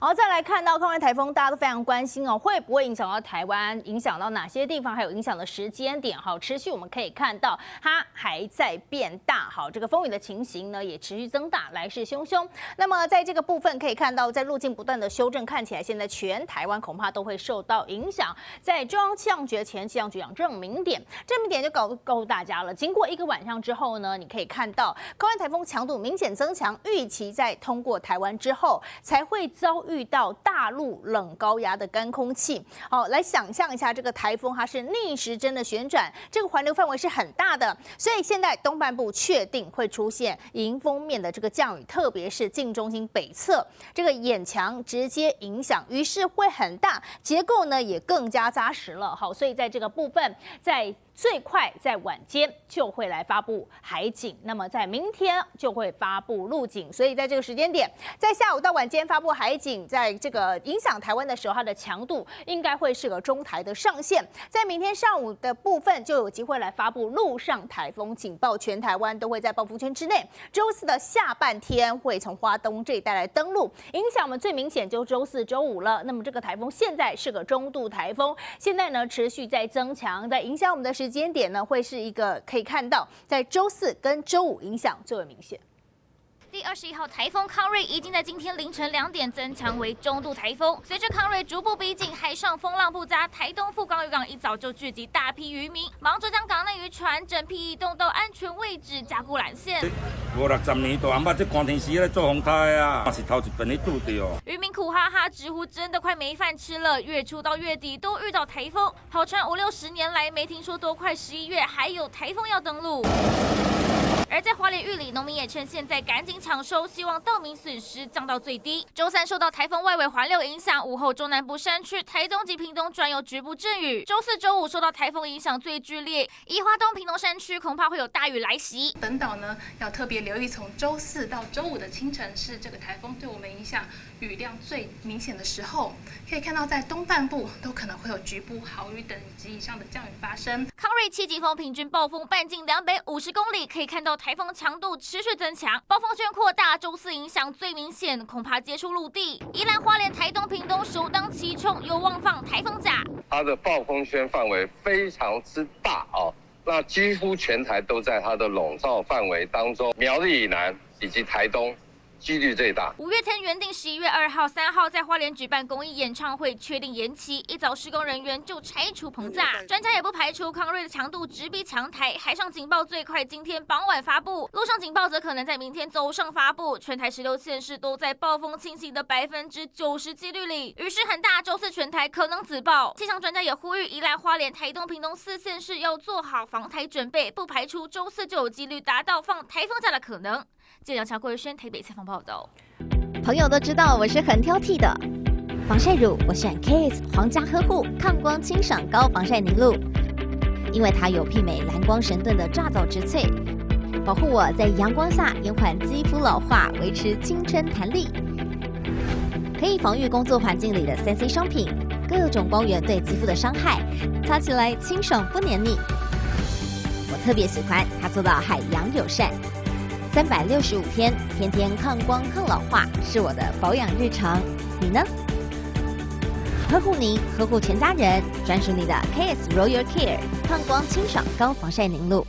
好，再来看到抗瑞台风，大家都非常关心哦，会不会影响到台湾？影响到哪些地方？还有影响的时间点？好，持续我们可以看到它还在变大。好，这个风雨的情形呢也持续增大，来势汹汹。那么在这个部分可以看到，在路径不断的修正，看起来现在全台湾恐怕都会受到影响。在中央气象局前气象局长郑明典就告诉大家了，经过一个晚上之后呢，你可以看到高温台风强度明显增强，预期在通过台湾之后才会遭遇到大陆冷高压的干空气。好，来想象一下，这个台风它是逆时针的旋转，这个环流范围是很大的，所以现在东半部确定会出现迎风面的这个降雨，特别是近中心北侧这个眼墙直接影响，于是会很大，结构呢也更加扎实了。好，所以在这个部分，在最快在晚间就会来发布海警，那么在明天就会发布陆警，所以在这个时间点，在下午到晚间发布海警，在这个影响台湾的时候，它的强度应该会是个中台的上限。在明天上午的部分，就有机会来发布陆上台风警报，全台湾都会在暴风圈之内。周四的下半天会从花东这一带来登陆，影响我们最明显就周四、周五了。那么这个台风现在是个中度台风，现在呢持续在增强，在影响我们的时间点呢，会是一个可以看到，在周四跟周五影响最为明显。第21号台风康瑞已经在今天凌晨2点增强为中度台风。随着康瑞逐步逼近，海上风浪不杂，台东富冈渔港一早就聚集大批渔民，忙着将港内渔船整批移动到安全位置，加固缆线。50-60年大汉捌这寒天时咧做风台啊，是头一遍咧拄到。渔民苦哈哈直呼真的快没饭吃了，月初到月底都遇到台风，跑船50-60年来没听说多快11月还有台风要登陆。而在花莲玉里，农民也趁现在赶紧抢收，希望稻米损失降到最低。周三受到台风外围环流影响，午后中南部山区、台东及屏东转有局部阵雨。周四、周五受到台风影响最剧烈，宜花东、屏东山区恐怕会有大雨来袭。本岛呢要特别留意，从周四到周五的清晨是这个台风对我们影响雨量最明显的时候。可以看到，在东半部都可能会有局部豪雨等级以上的降雨发生。康瑞7级风平均暴风半径250公里，可以看到台风强度持续增强，暴风圈扩大，周四影响最明显，恐怕接触陆地。宜兰花莲、台东、屏东首当其冲，有望放台风假。它的暴风圈范围非常之大哦，那几乎全台都在它的笼罩范围当中，苗栗以南以及台东几率最大。五月天原定11月2号、3号在花莲举办公益演唱会，确定延期。一早施工人员就拆除棚架，专家也不排除康瑞的强度直逼强台。海上警报最快今天傍晚发布，陆上警报则可能在明天早上发布。全台16县市都在暴风侵袭的90%几率里，雨势很大，周四全台可能紫爆。气象专家也呼吁宜兰花莲、台东、屏东4县市要做好防台准备，不排除周四就有几率达到放台风假的可能。记者梁乔、郭玉轩台北采访报道。朋友都知道我是很挑剔的，防晒乳我选 Kiss 皇家呵护抗光清爽高防晒凝露，因为它有媲美蓝光神盾的抓藻植萃，保护我在阳光下延缓肌肤老化，维持青春弹力。可以防御工作环境里的3C 商品，各种光源对肌肤的伤害，擦起来清爽不黏腻。我特别喜欢它做到海洋友善。365天，天天抗光抗老化，是我的保养日常。你呢？呵护您，呵护全家人，专属你的 KS Royal Care 抗光清爽高防晒凝露。